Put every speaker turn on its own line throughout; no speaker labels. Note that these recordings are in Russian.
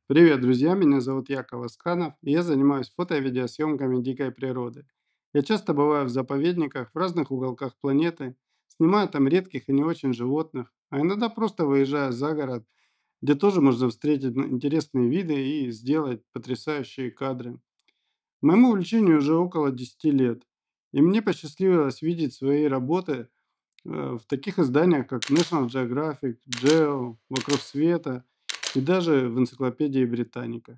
Привет, друзья! Меня зовут Яков Асканов, и я занимаюсь фото и видеосъемками дикой природы. Я часто бываю в заповедниках в разных уголках планеты, снимаю там редких и не очень животных, а иногда просто выезжаю за город, где тоже можно встретить интересные виды и сделать потрясающие кадры. Моему увлечению уже около 10 лет, и мне посчастливилось видеть свои работы в таких изданиях, как National Geographic, Geo, Вокруг света и даже в энциклопедии Британика.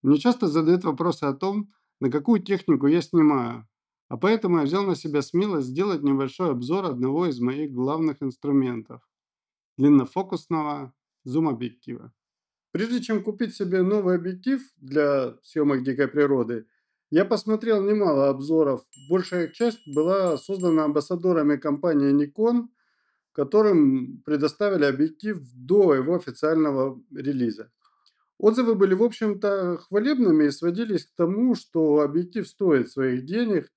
Мне часто задают вопросы о том, на какую технику я снимаю, а поэтому я взял на себя смелость сделать небольшой обзор одного из моих главных инструментов – длиннофокусного зум-объектива. Прежде чем купить себе новый объектив для съемок дикой природы, я посмотрел немало обзоров. Большая часть была создана амбассадорами компании Nikon, которым предоставили объектив до его официального релиза. Отзывы были, в общем-то, хвалебными и сводились к тому, что объектив стоит своих денег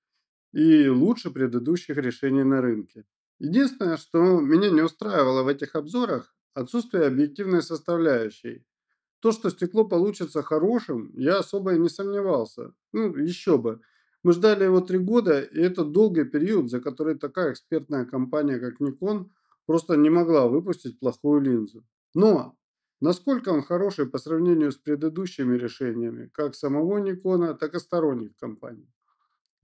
и лучше предыдущих решений на рынке. Единственное, что меня не устраивало в этих обзорах – отсутствие объективной составляющей. То, что стекло получится хорошим, я особо и не сомневался. Ну, еще бы. Мы ждали его 3 года, и это долгий период, за который такая экспертная компания, как Nikon, просто не могла выпустить плохую линзу. Но насколько он хороший по сравнению с предыдущими решениями, как самого Никона, так и сторонних компаний?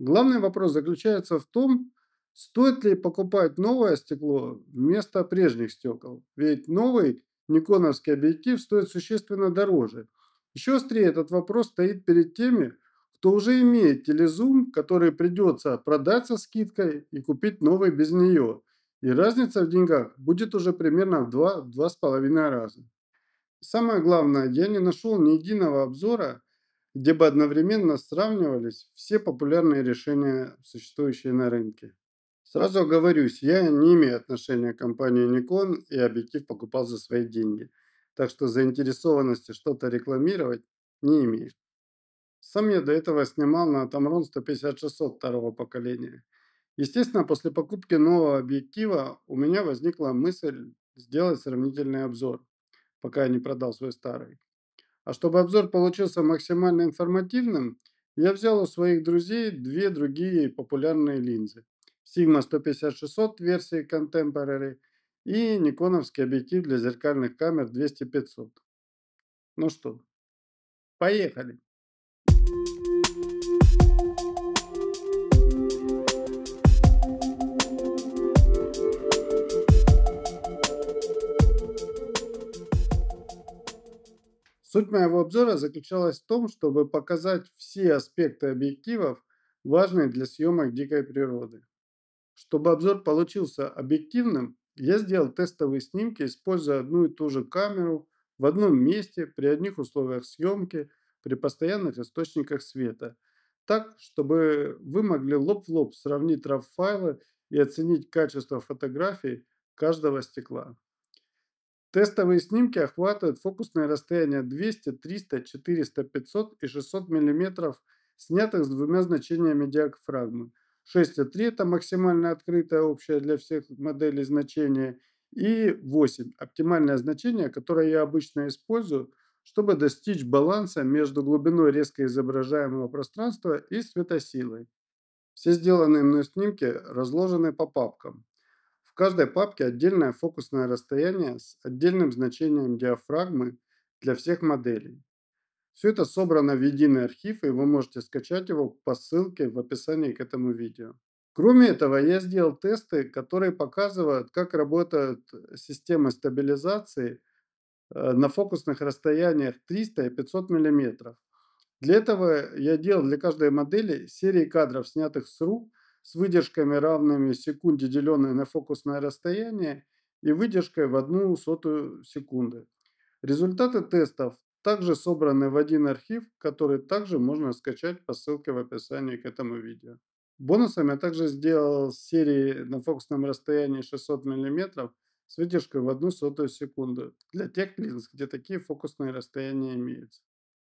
Главный вопрос заключается в том, стоит ли покупать новое стекло вместо прежних стекол. Ведь новый никоновский объектив стоит существенно дороже. Еще острее этот вопрос стоит перед теми, кто уже имеет телезум, который придется продать со скидкой и купить новый без нее. И разница в деньгах будет уже примерно в 2-2,5 раза. Самое главное, я не нашел ни единого обзора, где бы одновременно сравнивались все популярные решения, существующие на рынке. Сразу оговорюсь, я не имею отношения к компании Nikon и объектив покупал за свои деньги. Так что заинтересованности что-то рекламировать не имею. Сам я до этого снимал на Tamron 150-600 второго поколения. Естественно, после покупки нового объектива у меня возникла мысль сделать сравнительный обзор, пока я не продал свой старый. А чтобы обзор получился максимально информативным, я взял у своих друзей две другие популярные линзы. Sigma 150-600 версии Contemporary и никоновский объектив для зеркальных камер 200-500. Ну что, поехали! Суть моего обзора заключалась в том, чтобы показать все аспекты объективов, важные для съемок дикой природы. Чтобы обзор получился объективным, я сделал тестовые снимки, используя одну и ту же камеру в одном месте, при одних условиях съемки, при постоянных источниках света. Так, чтобы вы могли лоб в лоб сравнить RAW-файлы и оценить качество фотографий каждого стекла. Тестовые снимки охватывают фокусное расстояние 200, 300, 400, 500 и 600 мм, снятых с двумя значениями диафрагмы. 6,3 – это максимально открытое общее для всех моделей значение, и 8 – оптимальное значение, которое я обычно использую, чтобы достичь баланса между глубиной резко изображаемого пространства и светосилой. Все сделанные мной снимки разложены по папкам. В каждой папке отдельное фокусное расстояние с отдельным значением диафрагмы для всех моделей. Все это собрано в единый архив, и вы можете скачать его по ссылке в описании к этому видео. Кроме этого, я сделал тесты, которые показывают, как работают системы стабилизации на фокусных расстояниях 300 и 500 мм. Для этого я делал для каждой модели серии кадров, снятых с рук, с выдержками, равными секунде, деленной на фокусное расстояние, и выдержкой в 0,01 секунды. Результаты тестов также собраны в один архив, который также можно скачать по ссылке в описании к этому видео. Бонусом я также сделал серии на фокусном расстоянии 600 мм с выдержкой в 0,01 секунду для тех линз, где такие фокусные расстояния имеются.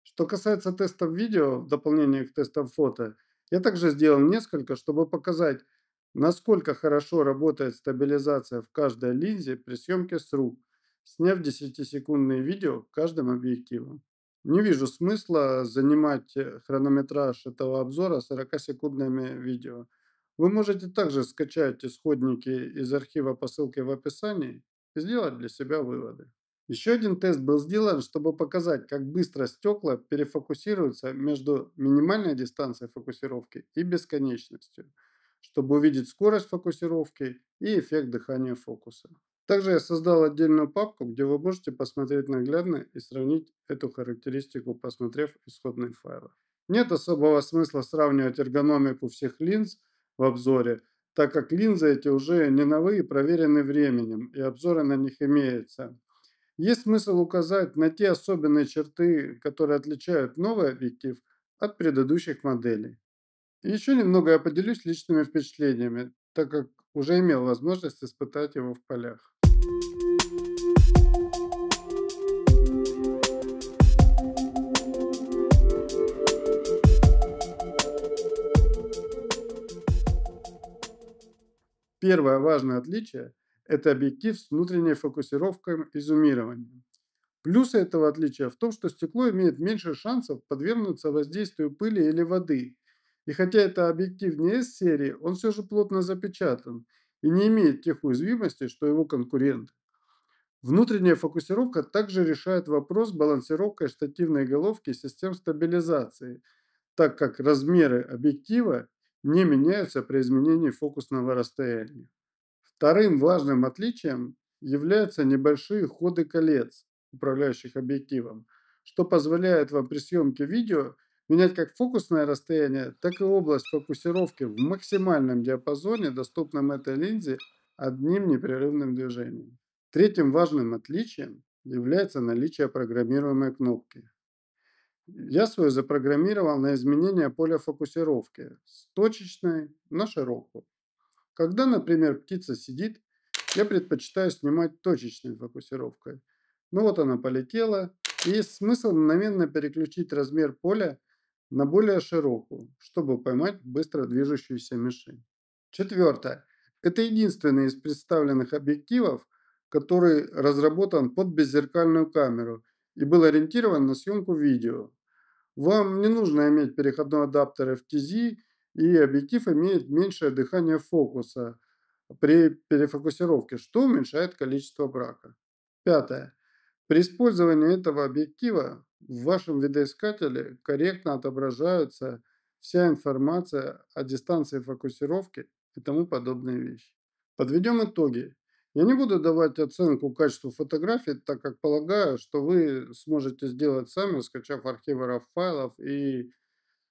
Что касается тестов видео, в дополнение к тестам фото, я также сделал несколько, чтобы показать, насколько хорошо работает стабилизация в каждой линзе при съемке с рук, сняв 10-секундные видео каждым объективом. Не вижу смысла занимать хронометраж этого обзора 40-секундными видео. Вы можете также скачать исходники из архива по ссылке в описании и сделать для себя выводы. Еще один тест был сделан, чтобы показать, как быстро стекла перефокусируются между минимальной дистанцией фокусировки и бесконечностью, чтобы увидеть скорость фокусировки и эффект дыхания фокуса. Также я создал отдельную папку, где вы можете посмотреть наглядно и сравнить эту характеристику, посмотрев исходные файлы. Нет особого смысла сравнивать эргономику всех линз в обзоре, так как линзы эти уже не новые, проверены временем, и обзоры на них имеются. Есть смысл указать на те особенные черты, которые отличают новый объектив от предыдущих моделей. И еще немного я поделюсь личными впечатлениями, так как уже имел возможность испытать его в полях. Первое важное отличие – это объектив с внутренней фокусировкой и зумированием. Плюсы этого отличия в том, что стекло имеет меньше шансов подвергнуться воздействию пыли или воды. И хотя это объектив не S-серии, он все же плотно запечатан и не имеет тех уязвимостей, что его конкуренты. Внутренняя фокусировка также решает вопрос с балансировкой штативной головки и систем стабилизации, так как размеры объектива не меняются при изменении фокусного расстояния. Вторым важным отличием являются небольшие ходы колец, управляющих объективом, что позволяет вам при съемке видео менять как фокусное расстояние, так и область фокусировки в максимальном диапазоне, доступном этой линзе, одним непрерывным движением. Третьим важным отличием является наличие программируемой кнопки. Я свою запрограммировал на изменение поля фокусировки с точечной на широкую. Когда, например, птица сидит, я предпочитаю снимать точечной фокусировкой. Ну вот она полетела, и есть смысл мгновенно переключить размер поля на более широкую, чтобы поймать быстро движущуюся мишень. Четвертое. Это единственный из представленных объективов, который разработан под беззеркальную камеру и был ориентирован на съемку видео. Вам не нужно иметь переходной адаптер FTZ, и объектив имеет меньшее дыхание фокуса при перефокусировке, что уменьшает количество брака. Пятое. При использовании этого объектива в вашем видоискателе корректно отображается вся информация о дистанции фокусировки и тому подобные вещи. Подведем итоги. Я не буду давать оценку качеству фотографий, так как полагаю, что вы сможете сделать сами, скачав архивы RAW файлов и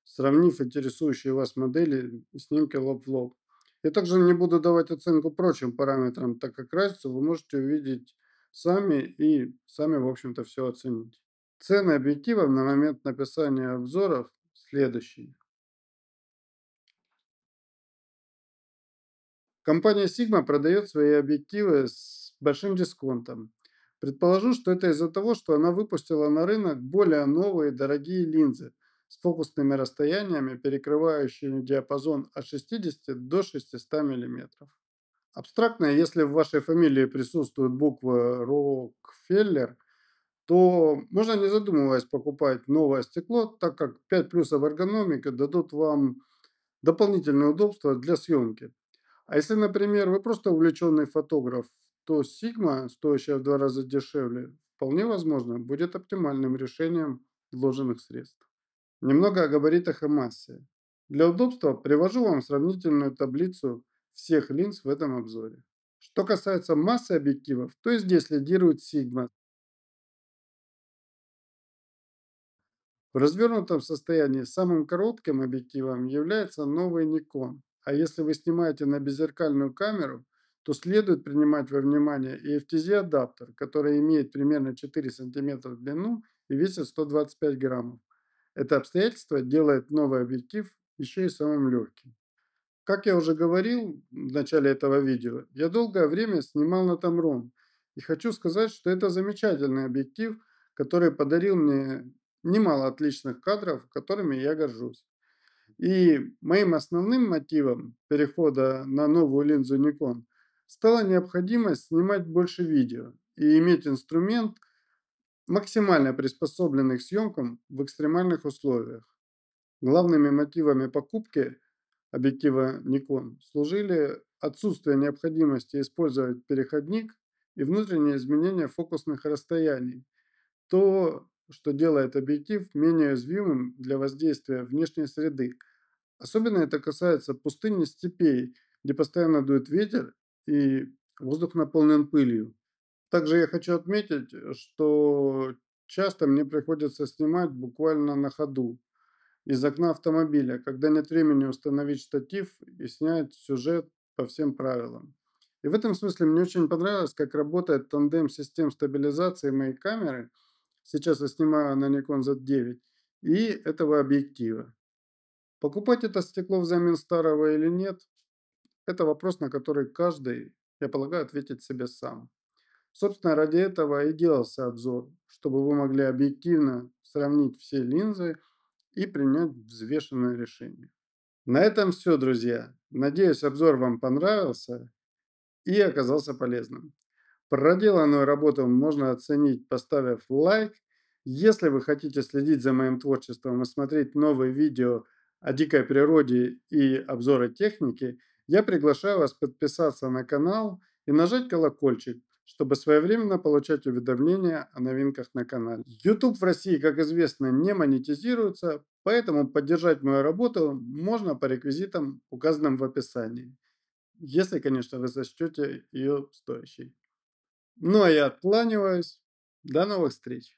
сравнив интересующие вас модели и снимки лоб в лоб. Я также не буду давать оценку прочим параметрам, так как разницу вы можете увидеть сами и сами, в общем-то, все оценить. Цены объективов на момент написания обзоров следующие. Компания Sigma продает свои объективы с большим дисконтом. Предположу, что это из-за того, что она выпустила на рынок более новые дорогие линзы с фокусными расстояниями, перекрывающими диапазон от 60 до 600 мм. Абстрактно, если в вашей фамилии присутствует буква Рокфеллер, то можно, не задумываясь, покупать новое стекло, так как 5 плюсов эргономики дадут вам дополнительные удобства для съемки. А если, например, вы просто увлеченный фотограф, то Sigma, стоящая в 2 раза дешевле, вполне возможно, будет оптимальным решением вложенных средств. Немного о габаритах и массе. Для удобства привожу вам сравнительную таблицу всех линз в этом обзоре. Что касается массы объективов, то и здесь лидирует Sigma. В развернутом состоянии самым коротким объективом является новый Nikon. А если вы снимаете на беззеркальную камеру, то следует принимать во внимание и FTZ-адаптер, который имеет примерно 4 см в длину и весит 125 граммов. Это обстоятельство делает новый объектив еще и самым легким. Как я уже говорил в начале этого видео, я долгое время снимал на Tamron. И хочу сказать, что это замечательный объектив, который подарил мне немало отличных кадров, которыми я горжусь. И моим основным мотивом перехода на новую линзу Nikon стала необходимость снимать больше видео и иметь инструмент, максимально приспособленных к съемкам в экстремальных условиях. Главными мотивами покупки объектива Nikon служили отсутствие необходимости использовать переходник и внутреннее изменение фокусных расстояний. То, что делает объектив менее уязвимым для воздействия внешней среды. Особенно это касается пустынь и степей, где постоянно дует ветер и воздух наполнен пылью. Также я хочу отметить, что часто мне приходится снимать буквально на ходу из окна автомобиля, когда нет времени установить штатив и снять сюжет по всем правилам. И в этом смысле мне очень понравилось, как работает тандем систем стабилизации моей камеры. Сейчас я снимаю на Nikon Z9 и этого объектива. Покупать это стекло взамен старого или нет, это вопрос, на который каждый, я полагаю, ответить себе сам. Собственно, ради этого и делался обзор, чтобы вы могли объективно сравнить все линзы и принять взвешенное решение. На этом все, друзья. Надеюсь, обзор вам понравился и оказался полезным. Проделанную работу можно оценить, поставив лайк. Если вы хотите следить за моим творчеством и смотреть новые видео о дикой природе и обзоры техники, я приглашаю вас подписаться на канал и нажать колокольчик, чтобы своевременно получать уведомления о новинках на канале. YouTube в России, как известно, не монетизируется, поэтому поддержать мою работу можно по реквизитам, указанным в описании. Если, конечно, вы сочтете ее стоящей. Ну, а я откланиваюсь. До новых встреч.